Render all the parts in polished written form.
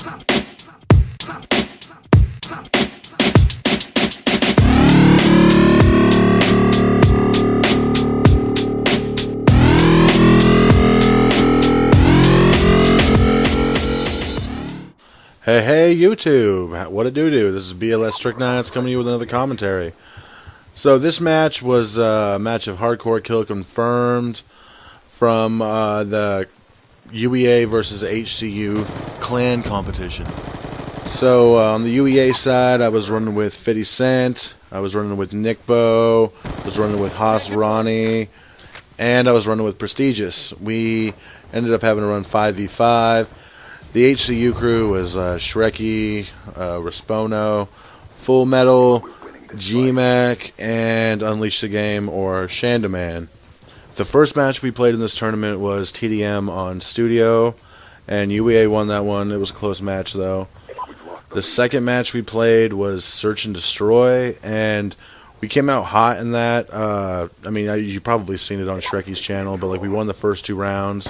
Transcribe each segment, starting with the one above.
Hey YouTube, what it do? This is BLS Strict9 coming to you with another commentary. So this match was a match of hardcore kill confirmed from the UEA versus HCU clan competition. So on the UEA side, I was running with 50 Cent, I was running with Nickbo, I was running with Haas Ronnie, and I was running with Prestigious. We ended up having to run 5v5. The HCU crew was Shrekky, Respono, Full Metal, G-Mac, and Unleash the Game, or Shandaman. The first match we played in this tournament was TDM on Studio, and UEA won that one. It was a close match, though. The second match we played was Search and Destroy, and we came out hot in that. I mean, you've probably seen it on Shrekky's channel, but like we won the first 2 rounds.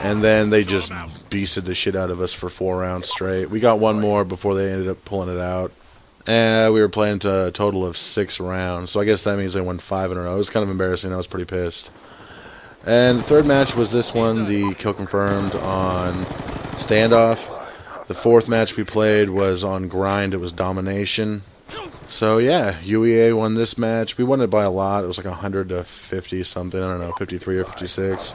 And then they just beasted the shit out of us for 4 rounds straight. We got one more before they ended up pulling it out. And we were playing to a total of 6 rounds. So I guess that means they won 5 in a row. It was kind of embarrassing. I was pretty pissed. And the third match was this one, the Kill Confirmed on Standoff. The fourth match we played was on Grind. It was Domination. So yeah, UEA won this match. We won it by a lot. It was like 100 to 50 something. I don't know, 53 or 56.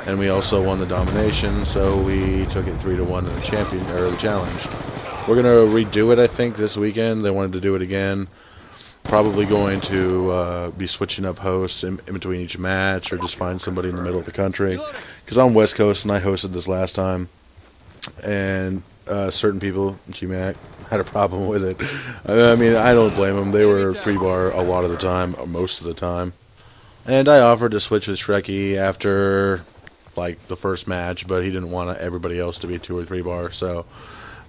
And we also won the Domination, so we took it 3-1 in the challenge. We're gonna redo it, I think, this weekend. They wanted to do it again. Probably going to be switching up hosts in between each match, or just find somebody in the middle of the country. Because I'm West Coast, and I hosted this last time, and certain people, G-Mac, had a problem with it. I mean, I don't blame them. They were 3-bar a lot of the time, or most of the time. And I offered to switch with Shrekky after like the first match, but he didn't want everybody else to be 2 or 3 bar, so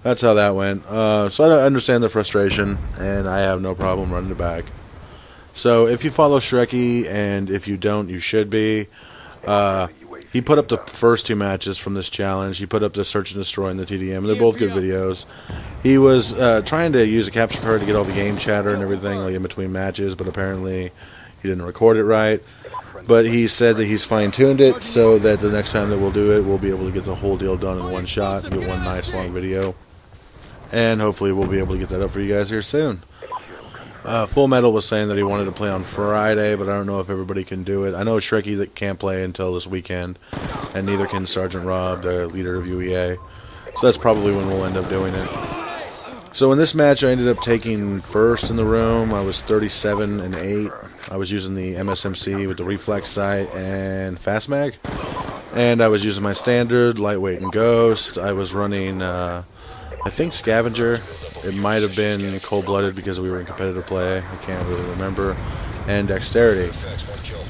that's how that went. So I understand the frustration, and I have no problem running it back. So if you follow Shrekky, and if you don't, you should be. He put up the first 2 matches from this challenge. He put up the Search and Destroy and the TDM, and they're both good videos. He was trying to use a capture card to get all the game chatter and everything like in between matches, but apparently he didn't record it right. But he said that he's fine-tuned it so that the next time that we'll do it, we'll be able to get the whole deal done in one shot, get one nice long video. And hopefully we'll be able to get that up for you guys here soon. Full Metal was saying that he wanted to play on Friday, but I don't know if everybody can do it. I know Shrekky that can't play until this weekend, and neither can Sergeant Rob, the leader of UEA. So that's probably when we'll end up doing it. So in this match, I ended up taking first in the room. I was 37-8. I was using the msmc with the reflex sight and fast mag, and I was using my standard lightweight and ghost. I was running I think scavenger. It might have been cold-blooded because we were in competitive play. I can't really remember. And dexterity.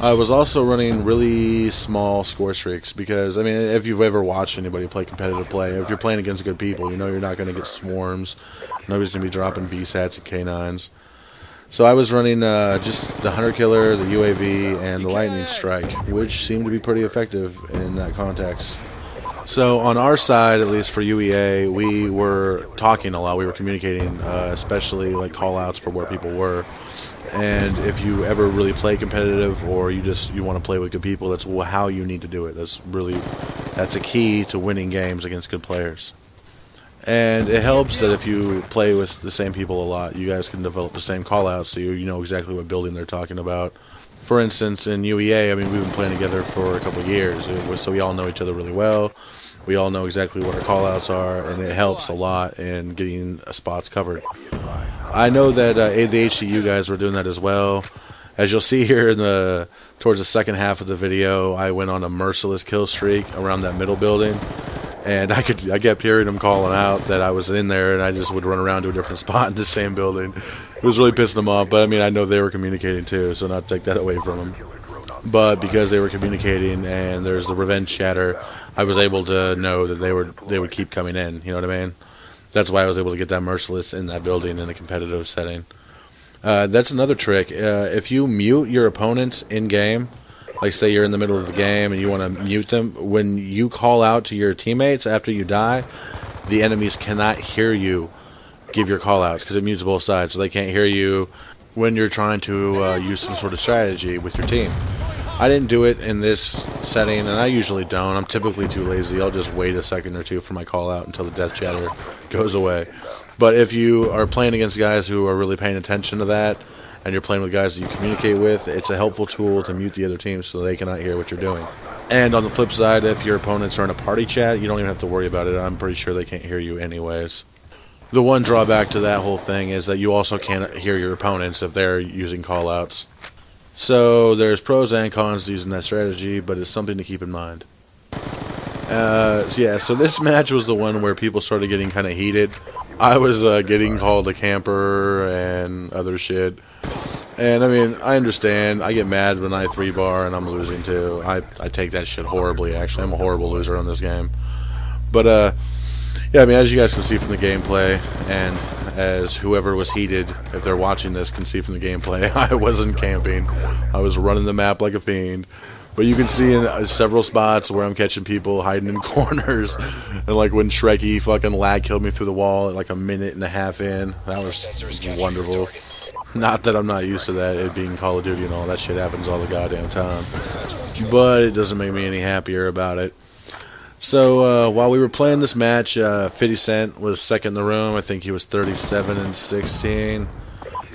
I was also running really small score streaks because, I mean, if you've ever watched anybody play competitive play, if you're playing against good people, you know you're not going to get swarms. Nobody's going to be dropping VSATs and K9s. So I was running just the Hunter Killer, the UAV, and the Lightning Strike, which seemed to be pretty effective in that context. So on our side, at least for UEA, we were talking a lot. We were communicating, especially like call-outs for where people were. And if you ever really play competitive, or you want to play with good people, that's how you need to do it. That's a key to winning games against good players. And it helps that if you play with the same people a lot, you guys can develop the same call-outs, so you know exactly what building they're talking about. For instance, in UEA, I mean, we've been playing together for a couple of years, so we all know each other really well. We all know exactly what our call-outs are, and it helps a lot in getting spots covered. I know that the HCU guys were doing that as well. As you'll see here towards the second half of the video, I went on a merciless kill streak around that middle building. And I kept hearing them calling out that I was in there, and I just would run around to a different spot in the same building. It was really pissing them off, but I mean, I know they were communicating too, so not to take that away from them. But because they were communicating and there's the revenge chatter, I was able to know that they would keep coming in, you know what I mean? That's why I was able to get that merciless in that building in a competitive setting. That's another trick. If you mute your opponents in-game, like say you're in the middle of the game and you want to mute them, when you call out to your teammates after you die, the enemies cannot hear you give your call-outs because it mutes both sides, so they can't hear you when you're trying to use some sort of strategy with your team. I didn't do it in this setting, and I usually don't. I'm typically too lazy. I'll just wait a second or two for my call-out until the death chatter goes away. But if you are playing against guys who are really paying attention to that, and you're playing with guys that you communicate with, it's a helpful tool to mute the other team so they cannot hear what you're doing. And on the flip side, if your opponents are in a party chat, you don't even have to worry about it. I'm pretty sure they can't hear you anyways. The one drawback to that whole thing is that you also can't hear your opponents if they're using call-outs. So there's pros and cons to using that strategy, but it's something to keep in mind. So this match was the one where people started getting kind of heated. I was getting called a camper and other shit. And I mean, I understand. I get mad when I 3-bar and I'm losing too. I take that shit horribly, actually. I'm a horrible loser on this game. But yeah, I mean, as you guys can see from the gameplay, and as whoever was heated, if they're watching this, can see from the gameplay, I wasn't camping. I was running the map like a fiend. But you can see in several spots where I'm catching people hiding in corners. And like when Shrekky fucking lag killed me through the wall at like a minute and a half in. That was wonderful. Not that I'm not used to that, it being Call of Duty and all that shit happens all the goddamn time. But it doesn't make me any happier about it. So while we were playing this match, 50 Cent was second in the room. I think he was 37-16.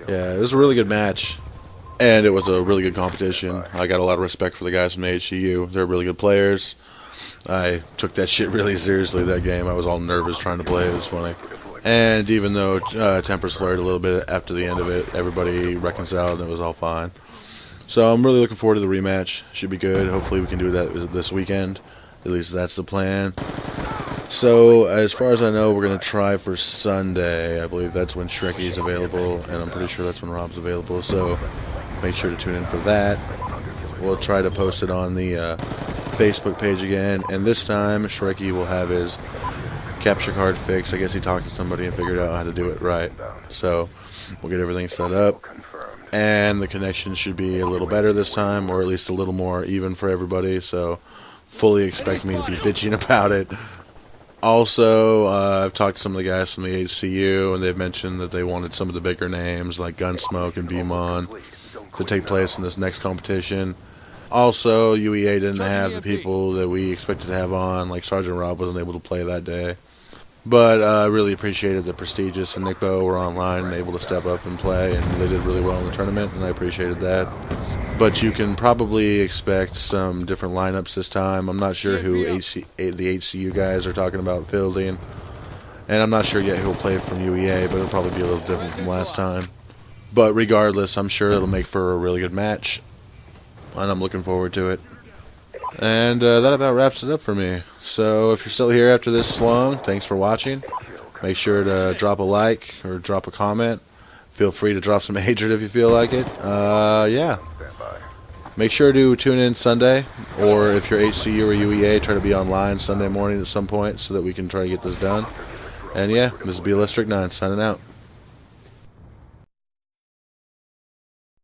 Yeah, it was a really good match. And it was a really good competition. I got a lot of respect for the guys from the HCU. They're really good players. I took that shit really seriously that game. I was all nervous trying to play. It was funny. And even though tempers flared a little bit after the end of it, everybody reconciled and it was all fine. So I'm really looking forward to the rematch. Should be good. Hopefully we can do that this weekend. At least that's the plan. So as far as I know, we're going to try for Sunday. I believe that's when Shrekky's available, and I'm pretty sure that's when Rob's available. So make sure to tune in for that. We'll try to post it on the Facebook page again. And this time, Shrekky will have his capture card fixed. I guess he talked to somebody and figured out how to do it right. So we'll get everything set up. And the connection should be a little better this time, or at least a little more even for everybody. So fully expect me to be bitching about it. Also, I've talked to some of the guys from the HCU, and they've mentioned that they wanted some of the bigger names like Gunsmoke and Beamon to take place in this next competition. Also, UEA didn't have the people that we expected to have on, like Sergeant Rob wasn't able to play that day. But I really appreciated that Prestigious and Nick Bo were online and able to step up and play, and they did really well in the tournament, and I appreciated that. But you can probably expect some different lineups this time. I'm not sure who the HCU guys are talking about fielding, and I'm not sure yet who will play from UEA, but it'll probably be a little different from last time. But regardless, I'm sure it'll make for a really good match, and I'm looking forward to it. And that about wraps it up for me. So if you're still here after this long, thanks for watching. Make sure to drop a like or drop a comment. Feel free to drop some hatred if you feel like it. Yeah. Make sure to tune in Sunday, or if you're HCU or UEA, try to be online Sunday morning at some point so that we can try to get this done. And yeah, this is BLS Strict 9 signing out.